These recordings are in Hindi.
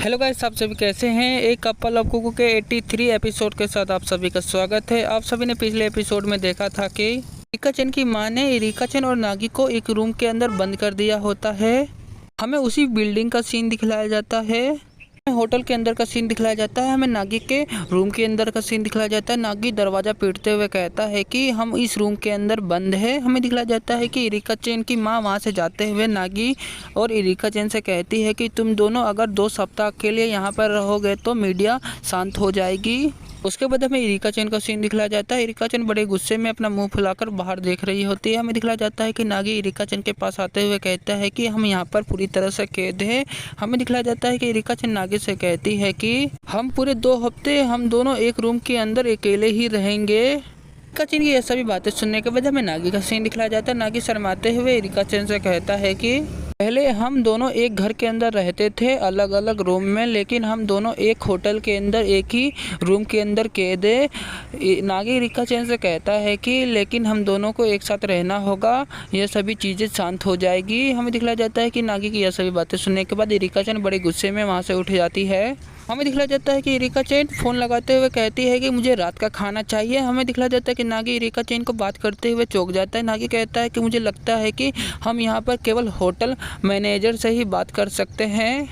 हेलो गाइस, आप सभी कैसे हैं। एक कपल ऑफ कुकू के 83 एपिसोड के साथ आप सभी का स्वागत है। आप सभी ने पिछले एपिसोड में देखा था कि इरिका चैन की मां ने इरिका चैन और नागी को एक रूम के अंदर बंद कर दिया होता है। हमें उसी बिल्डिंग का सीन दिखलाया जाता है, होटल के अंदर का सीन दिखलाया जाता है, हमें नागी के रूम के अंदर का सीन दिखलाया जाता है। नागी दरवाज़ा पीटते हुए कहता है कि हम इस रूम के अंदर बंद है। हमें दिखलाया जाता है कि इरिका चैन की माँ वहाँ से जाते हुए नागी और इरिका चैन से कहती है कि तुम दोनों अगर 2 सप्ताह के लिए यहाँ पर रहोगे तो मीडिया शांत हो जाएगी। उसके बाद हमें इरिका चैन का सीन दिखलाया जाता है। इरिका चैन बड़े गुस्से में अपना मुंह फुलाकर बाहर देख रही होती है। हमें दिखलाया जाता है कि नागी इरिका चैन के पास आते हुए कहता है कि हम यहाँ पर पूरी तरह से कैद हैं। हमें दिखलाया जाता है कि इरिका चैन नागी से कहती है कि हम पूरे 2 हफ्ते हम दोनों एक रूम के अंदर अकेले ही रहेंगे। इरिका चैन की ये सभी बातें सुनने के बाद हमें नागी का सीन दिखलाया जाता है। नागी शर्माते हुए इरिका चैन से कहता है कि पहले हम दोनों एक घर के अंदर रहते थे, अलग अलग रूम में, लेकिन हम दोनों एक होटल के अंदर एक ही रूम के अंदर कैद है। नागी इरिका चैन से कहता है कि लेकिन हम दोनों को एक साथ रहना होगा, यह सभी चीज़ें शांत हो जाएगी। हमें दिखलाया जाता है कि नागी की यह सभी बातें सुनने के बाद इरिका चैन बड़े गुस्से में वहाँ से उठ जाती है। हमें दिखलाया जाता है कि इरिका चैन फ़ोन लगाते हुए कहती है कि मुझे रात का खाना चाहिए। हमें दिखलाया जाता है कि नागी इरिका चैन को बात करते हुए चौंक जाता है। नागी कहता है कि मुझे लगता है कि हम यहाँ पर केवल होटल मैनेजर से ही बात कर सकते हैं।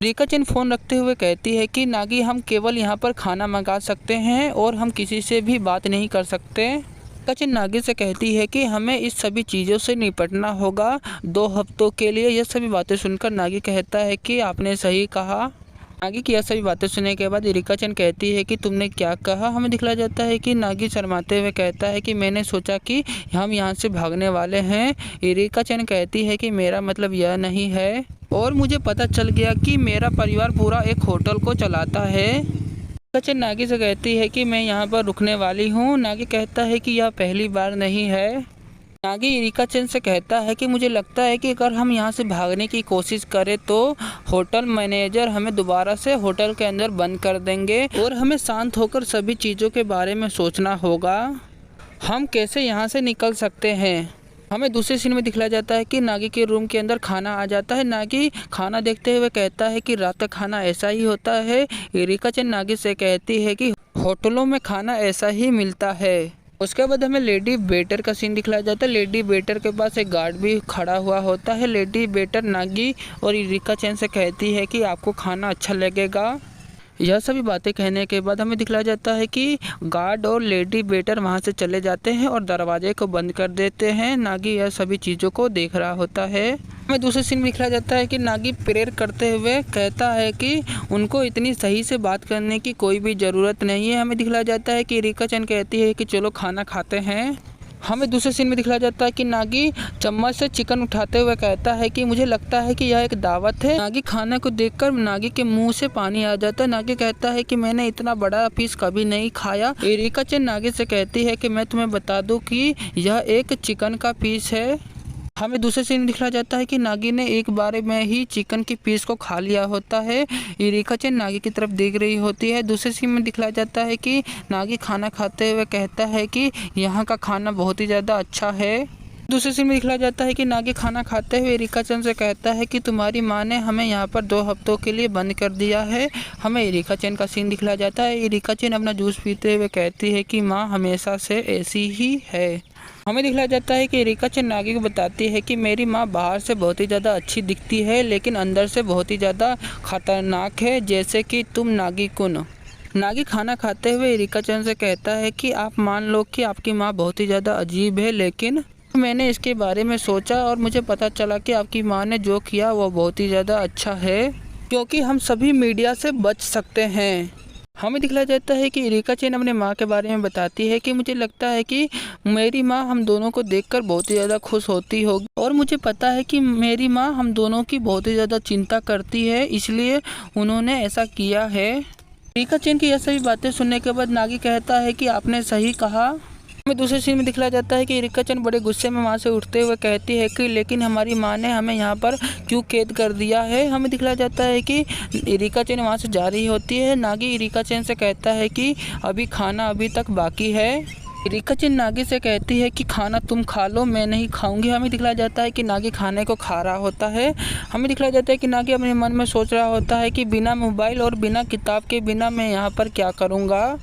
इरिका चैन फ़ोन रखते हुए कहती है कि नागी हम केवल यहाँ पर खाना मंगा सकते हैं और हम किसी से भी बात नहीं कर सकते। इरिका चैन नागी से कहती है कि हमें इस सभी चीज़ों से निपटना होगा 2 हफ्तों के लिए। यह सभी बातें सुनकर नागी कहता है कि आपने सही कहा। नागी की यह सभी बातें सुनने के बाद इरिका चैन कहती है कि तुमने क्या कहा। हमें दिखलाया जाता है कि नागी शर्माते हुए कहता है कि मैंने सोचा कि हम यहाँ से भागने वाले हैं। इरिका चैन कहती है कि मेरा मतलब यह नहीं है और मुझे पता चल गया कि मेरा परिवार पूरा एक होटल को चलाता है। इरिका चैन नागी से कहती है कि मैं यहाँ पर रुकने वाली हूँ। नागी कहता है कि यह पहली बार नहीं है। नागी इरिका चैन से कहता है कि मुझे लगता है कि अगर हम यहाँ से भागने की कोशिश करें तो होटल मैनेजर हमें दोबारा से होटल के अंदर बंद कर देंगे और हमें शांत होकर सभी चीज़ों के बारे में सोचना होगा, हम कैसे यहाँ से निकल सकते हैं। हमें दूसरे सीन में दिखलाया जाता है कि नागी के रूम के अंदर खाना आ जाता है। नागी खाना देखते हुए कहता है कि रात का खाना ऐसा ही होता है। इरिका चैन नागी से कहती है कि होटलों में खाना ऐसा ही मिलता है। उसके बाद हमें लेडी वेटर का सीन दिखलाया जाता है। लेडी वेटर के पास एक गार्ड भी खड़ा हुआ होता है। लेडी वेटर नागी और इरिका चैन से कहती है कि आपको खाना अच्छा लगेगा। यह सभी बातें कहने के बाद हमें दिखलाया जाता है कि गार्ड और लेडी वेटर वहां से चले जाते हैं और दरवाजे को बंद कर देते हैं। नागी यह सभी चीज़ों को देख रहा होता है। हमें दूसरे सीन में दिखलाया जाता है कि नागी प्रेयर करते हुए कहता है कि उनको इतनी सही से बात करने की कोई भी ज़रूरत नहीं है। हमें दिखलाया जाता है कि इरिका चैन कहती है कि चलो खाना खाते हैं। हमें दूसरे सीन में दिखलाया जाता है कि नागी चम्मच से चिकन उठाते हुए कहता है कि मुझे लगता है कि यह एक दावत है। नागी खाने को देखकर नागी के मुंह से पानी आ जाता है। नागी कहता है कि मैंने इतना बड़ा पीस कभी नहीं खाया। इरिका चैन नागी से कहती है कि मैं तुम्हें बता दूं कि यह एक चिकन का पीस है। हमें दूसरे सीन में दिखलाया जाता है कि नागी ने एक बार में ही चिकन की पीस को खा लिया होता है। इरिका चैन नागी की तरफ देख रही होती है। दूसरे सीन में दिखलाया जाता है कि नागी खाना खाते हुए कहता है कि यहाँ का खाना बहुत ही ज़्यादा अच्छा है। दूसरे सीन में दिखलाया जाता है कि नागी खाना खाते हुए इरिका चैन से कहता है कि तुम्हारी माँ ने हमें यहाँ पर 2 हफ्तों के लिए बंद कर दिया है। हमें इरिका चैन का सीन दिखलाया जाता है। इरिका चैन अपना जूस पीते हुए कहती है कि माँ हमेशा से ऐसी ही है। हमें दिखलाया जाता है कि इरिका चैन नागी को बताती है कि मेरी माँ बाहर से बहुत ही ज़्यादा अच्छी दिखती है लेकिन अंदर से बहुत ही ज़्यादा खतरनाक है, जैसे कि तुम नागी कुन। नागी खाना खाते हुए इरिका चैन से कहता है कि आप मान लो कि आपकी माँ बहुत ही ज़्यादा अजीब है, लेकिन मैंने इसके बारे में सोचा और मुझे पता चला कि आपकी माँ ने जो किया वो बहुत ही ज़्यादा अच्छा है, क्योंकि हम सभी मीडिया से बच सकते हैं। हमें दिखलाया जाता है कि इरिका चैन अपने माँ के बारे में बताती है कि मुझे लगता है कि मेरी माँ हम दोनों को देखकर बहुत ही ज़्यादा खुश होती होगी और मुझे पता है कि मेरी माँ हम दोनों की बहुत ही ज़्यादा चिंता करती है, इसलिए उन्होंने ऐसा किया है। इरिका चैन की यह सभी बातें सुनने के बाद नागी कहता है कि आपने सही कहा। हमें दूसरे सीन में दिखलाया जाता है कि इरिका चैन बड़े गुस्से में वहाँ से उठते हुए कहती है कि लेकिन हमारी माँ ने हमें यहाँ पर क्यों कैद कर दिया है। हमें दिखलाया जाता है कि इरिका चैन वहाँ से जा रही होती है। नागी इरिका चैन से कहता है कि अभी खाना अभी तक बाकी है। इरिका-चन नागी से कहती है कि खाना तुम खा लो, मैं नहीं खाऊंगी। हमें दिखलाया जाता है कि नागी खाने को खा रहा होता है। हमें दिखलाया जाता है कि नागी अपने मन में सोच रहा होता है कि बिना मोबाइल और बिना किताब के बिना मैं यहाँ पर क्या करूँगा।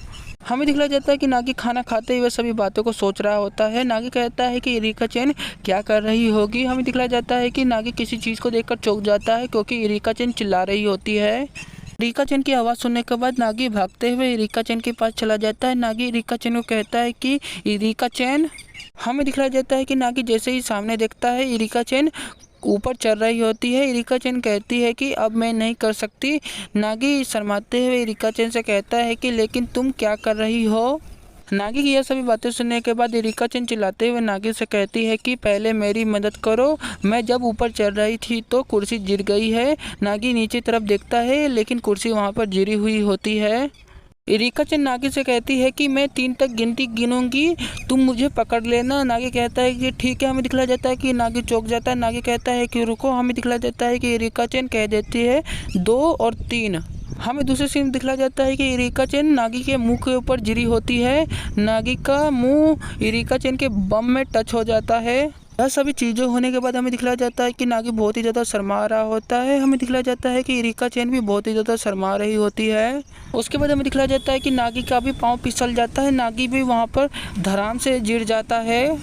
हमें दिखलाया जाता है कि नागी खाना खाते हुए सभी बातों को सोच रहा होता है। नागी कहता है कि इरिका-चन क्या कर रही होगी। हमें दिखलाया जाता है कि नागी किसी चीज़ को देखकर चौंक जाता है क्योंकि इरिका-चन चिल्ला रही होती है। इरिका-चन की आवाज़ सुनने के बाद नागी भागते हुए इरिका-चन के पास चला जाता है। नागी इरिका-चन को कहता है कि इरिका-चन। हमें दिखलाया जाता है कि नागी जैसे ही सामने देखता है इरिका-चन ऊपर चढ़ रही होती है। इरिका-चन कहती है कि अब मैं नहीं कर सकती। नागी शर्माते हुए इरिका-चन से कहता है कि लेकिन तुम क्या कर रही हो। नागी की यह सभी बातें सुनने के बाद इरिका-चन चिल्लाते हुए नागी से कहती है कि पहले मेरी मदद करो, मैं जब ऊपर चढ़ रही थी तो कुर्सी गिर गई है। नागी नीचे तरफ देखता है लेकिन कुर्सी वहाँ पर गिरी हुई होती है। इरिका-चन नागी से कहती है कि मैं 3 तक गिनती गिनूंगी, तुम मुझे पकड़ लेना। नागी कहता है कि ठीक है। हमें दिखलाया जाता है कि नागी चौंक जाता है। नागी कहता है कि रुको। हमें दिखलाया जाता है कि इरिका-चन कह देती है 2 और 3। हमें दूसरे सीन में दिखलाया जाता है कि इरिका-चन नागी के मुंह के ऊपर गिरी होती है। नागी का मुंह इरिका-चन के बम में टच हो जाता है। यह सभी चीज़ें होने के बाद हमें दिखलाया जाता है कि नागी बहुत ही ज़्यादा शर्मा रहा होता है। हमें दिखलाया जाता है कि इरिका-चन भी बहुत ही ज़्यादा शर्मा रही होती है। उसके बाद हमें दिखलाया जाता है कि नागी का भी पाँव फिसल जाता है। नागी भी वहाँ पर धड़ाम से गिर जाता है।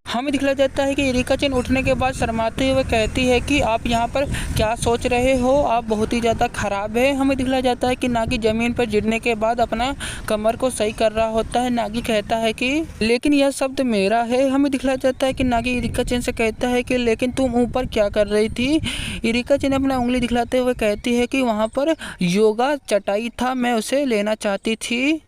हमें दिखलाया जाता है कि इरिका-चन उठने के बाद शर्माते हुए कहती है कि आप यहाँ पर क्या सोच रहे हो, आप बहुत ही ज़्यादा ख़राब है। हमें दिखलाया जाता है कि नागी ज़मीन पर गिरने के बाद अपना कमर को सही कर रहा होता है। नागी कहता है कि लेकिन यह शब्द मेरा है। हमें दिखलाया जाता है कि नागी इरिका-चन से कहता है कि लेकिन तुम ऊपर क्या कर रही थी। इरिका-चन अपना उंगली दिखलाते हुए कहती है कि वहाँ पर योगा चटाई था, मैं उसे लेना चाहती थी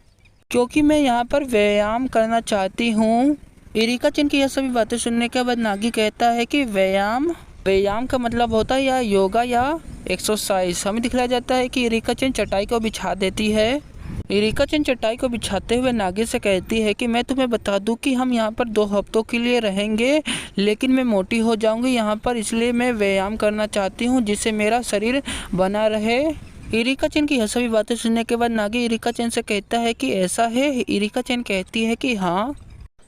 क्योंकि मैं यहाँ पर व्यायाम करना चाहती हूँ। इरिका-चन की यह सभी बातें सुनने के बाद नागी कहता है कि व्यायाम का मतलब होता है या योगा या एक्सरसाइज। हमें दिखलाया जाता है कि इरिका-चन चटाई को बिछा देती है। इरिका-चन चटाई को बिछाते हुए नागी से कहती है कि मैं तुम्हें बता दूं कि हम यहाँ पर 2 हफ्तों के लिए रहेंगे, लेकिन मैं मोटी हो जाऊंगी यहाँ पर, इसलिए मैं व्यायाम करना चाहती हूँ जिससे मेरा शरीर बना रहे। इरिका-चन की यह सभी बातें सुनने के बाद नागी इरिका-चन से कहता है कि ऐसा है। इरिका-चन कहती है कि हाँ।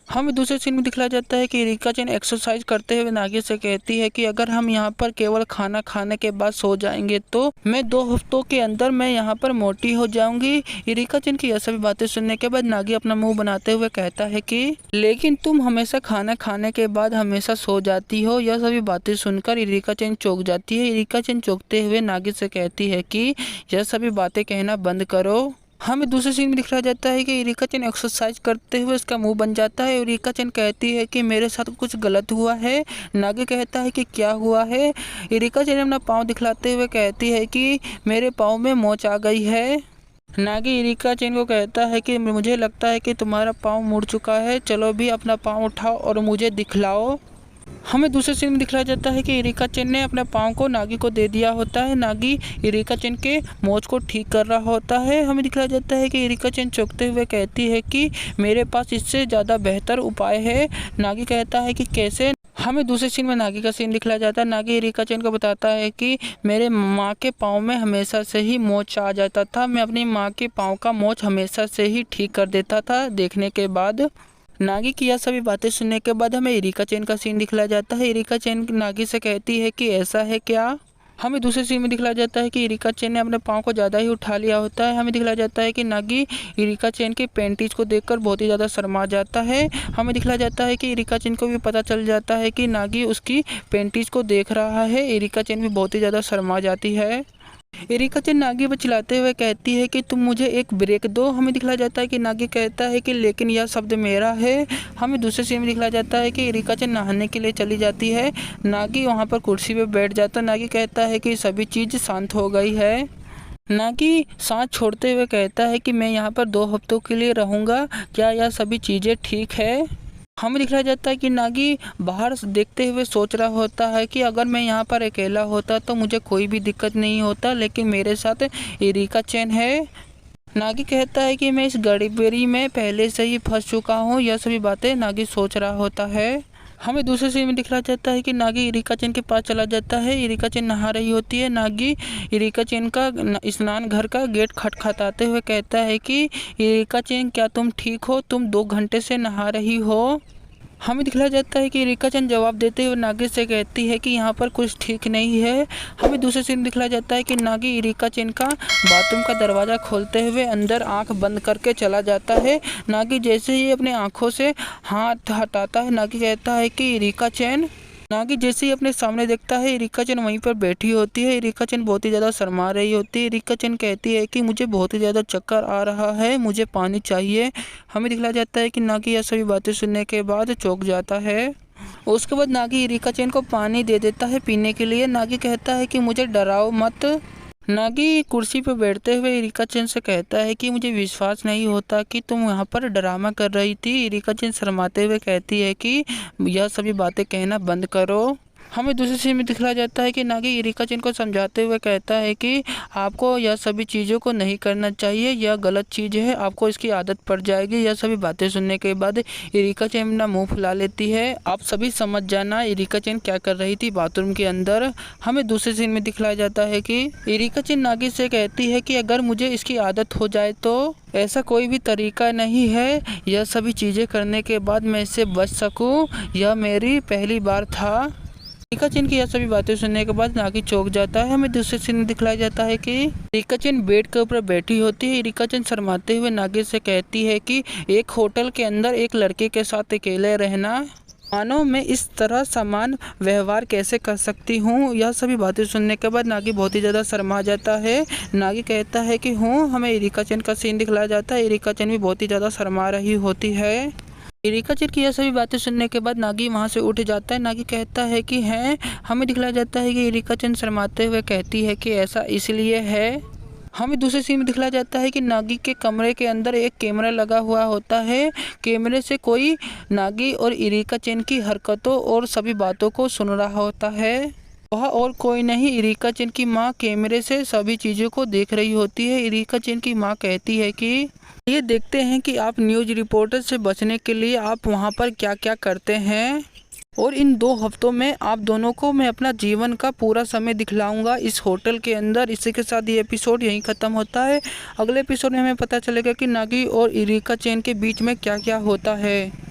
हमें दूसरे सीन में दिखलाया जाता है कि इरिका-चन एक्सरसाइज करते हुए नागी से कहती है कि अगर हम यहाँ पर केवल खाना खाने के बाद सो जाएंगे तो मैं 2 हफ्तों के अंदर मैं यहाँ पर मोटी हो जाऊंगी। इरिका-चन की यह सभी बातें सुनने के बाद नागी अपना मुंह बनाते हुए कहता है कि लेकिन तुम हमेशा खाना खाने के बाद हमेशा सो जाती हो। यह सभी बातें सुनकर इरिका-चन चौंक जाती है। इरिका-चन चौंकते हुए नागी से कहती है कि यह सभी बातें कहना बंद करो। हमें दूसरे सीन में दिखाया जाता है कि इरिका-चन एक्सरसाइज करते हुए उसका मुंह बन जाता है। इरिका-चन कहती है कि मेरे साथ कुछ गलत हुआ है। नागी कहता है कि क्या हुआ है। इरिका-चन अपना पाँव दिखलाते हुए कहती है कि मेरे पाँव में मोच आ गई है। नागी इरिका-चन को कहता है कि मुझे लगता है कि तुम्हारा पाँव मुड़ चुका है, चलो भी अपना पाँव उठाओ और मुझे दिखलाओ। हमें दूसरे सीन में दिखलाया जाता है कि इरिका-चन ने अपने पाँव को नागी को दे दिया होता है। नागी इरिका-चन के मोच को ठीक कर रहा होता है। हमें दिखलाया जाता है कि इरिका-चन चौंकते हुए कहती है कि मेरे पास इससे ज़्यादा बेहतर उपाय है। नागी कहता है कि कैसे। हमें दूसरे सीन में नागी का सीन दिखलाया जाता है। नागी इरिका-चन को बताता है कि मेरे माँ के पाँव में हमेशा से ही मोच आ जाता था, मैं अपनी माँ के पाँव का मोच हमेशा से ही ठीक कर देता था। देखने के बाद नागी की यह सभी बातें सुनने के बाद हमें इरिका-चन का सीन दिखलाया जाता है। इरिका-चन नागी से कहती है कि ऐसा है क्या। हमें दूसरे सीन में दिखलाया जाता है कि इरिका-चन ने अपने पाँव को ज़्यादा ही उठा लिया होता है। हमें दिखलाया जाता है कि नागी इरिका-चन के पैंटीज को देखकर बहुत ही ज़्यादा शर्मा जाता है। हमें दिखलाया जाता है कि इरिका-चन को भी पता चल जाता है कि नागी उसकी पैंटीज को देख रहा है। इरिका-चन भी बहुत ही ज़्यादा शर्मा जाती है। इरिका-चन नागी पर चिल्लाते हुए कहती है कि तुम मुझे एक ब्रेक दो। हमें दिखलाया जाता है कि नागी कहता है कि लेकिन यह शब्द मेरा है। हमें दूसरे सीन में दिखलाया जाता है कि इरिका-चन नहाने के लिए चली जाती है। नागी वहां पर कुर्सी पे बैठ जाता है। नागी कहता है कि सभी चीज़ शांत हो गई है। नागी सांस छोड़ते हुए कहता है कि मैं यहाँ पर 2 हफ्तों के लिए रहूँगा, क्या यह सभी चीज़ें ठीक है। हमें दिखलाया जाता है कि नागी बाहर देखते हुए सोच रहा होता है कि अगर मैं यहाँ पर अकेला होता तो मुझे कोई भी दिक्कत नहीं होता, लेकिन मेरे साथ इरिका-चन है। नागी कहता है कि मैं इस गड़बड़ी में पहले से ही फंस चुका हूँ। यह सभी बातें नागी सोच रहा होता है। हमें दूसरे सीन में दिखलाया जाता है कि नागी इरिका चेन के पास चला जाता है। इरिका चेन नहा रही होती है। नागी इरिका चेन का स्नान घर का गेट खटखटाते हुए कहता है कि इरिका चेन, क्या तुम ठीक हो? तुम 2 घंटे से नहा रही हो। हमें दिखलाया जाता है कि इरिका चेन जवाब देते हुए नागी से कहती है कि यहाँ पर कुछ ठीक नहीं है। हमें दूसरे सीन में दिखलाया जाता है कि नागी इरिका चेन का बाथरूम का दरवाज़ा खोलते हुए अंदर आंख बंद करके चला जाता है। नागी जैसे ही अपने आंखों से हाथ हटाता है, नागी कहता है कि इरिका चेन। नागी जैसे ही अपने सामने देखता है, इरिका चेन वहीं पर बैठी होती है। इरिका चेन बहुत ही ज़्यादा शर्मा रही होती है। इरिका चेन कहती है कि मुझे बहुत ही ज़्यादा चक्कर आ रहा है, मुझे पानी चाहिए। हमें दिखलाया जाता है कि नागी यह सभी बातें सुनने के बाद चौंक जाता है। उसके बाद नागी इरिका चेन को पानी दे देता है पीने के लिए। नागी कहता है कि मुझे डराओ मत। नागी कुर्सी पर बैठते हुए इरिका चेन से कहता है कि मुझे विश्वास नहीं होता कि तुम यहाँ पर ड्रामा कर रही थी। इरिका चेन शर्माते हुए कहती है कि यह सभी बातें कहना बंद करो। हमें दूसरी सीन में दिखलाया जाता है कि नागी इरिका चेन को समझाते हुए कहता है कि आपको यह सभी चीज़ों को नहीं करना चाहिए, यह गलत चीज़ है, आपको इसकी आदत पड़ जाएगी। यह सभी बातें सुनने के बाद इरिका चेन अपना मुंह फुला लेती है। आप सभी समझ जाना इरिका चेन क्या कर रही थी बाथरूम के अंदर। हमें दूसरे सीन में दिखलाया जाता है कि इरिका चेन नागी से कहती है कि अगर मुझे इसकी आदत हो जाए तो ऐसा कोई भी तरीका नहीं है यह सभी चीज़ें करने के बाद मैं इससे बच सकूं। यह मेरी पहली बार था। इरिका चेन की यह सभी बातें सुनने के बाद नागी चौंक जाता है। हमें दूसरे सीन में दिखलाया जाता है कि इरिका चेन बेड के ऊपर बैठी होती है। इरिका चेन शर्माते हुए नागी से कहती है कि एक होटल के अंदर एक लड़के के साथ अकेले रहना, मानो मैं इस तरह समान व्यवहार कैसे कर सकती हूँ। यह सभी बातें सुनने के बाद नागी बहुत ही ज़्यादा शर्मा जाता है। नागी कहता है कि हूँ। हमें इरिका चेन का सीन दिखलाया जाता है। इरिका चेन भी बहुत ही ज़्यादा शर्मा रही होती है। इरिका चेन की यह सभी बातें सुनने के बाद नागी वहां से उठ जाता है। नागी कहता है कि हैं। हमें दिखलाया जाता है कि इरिका चेन शर्माते हुए कहती है कि ऐसा इसलिए है। हमें दूसरे सीन में दिखलाया जाता है कि नागी के कमरे के अंदर एक कैमरा लगा हुआ होता है। कैमरे से कोई नागी और इरिका चेन की हरकतों और सभी बातों को सुन रहा होता है। वह और कोई नहीं, इरिका चेन की माँ कैमरे से सभी चीज़ों को देख रही होती है। इरिका चेन की माँ कहती है कि ये देखते हैं कि आप न्यूज़ रिपोर्टर से बचने के लिए आप वहाँ पर क्या क्या करते हैं, और इन 2 हफ्तों में आप दोनों को मैं अपना जीवन का पूरा समय दिखलाऊंगा इस होटल के अंदर। इसी के साथ ये एपिसोड यहीं ख़त्म होता है। अगले एपिसोड में हमें पता चलेगा कि नागी और इरिका चेन के बीच में क्या क्या होता है।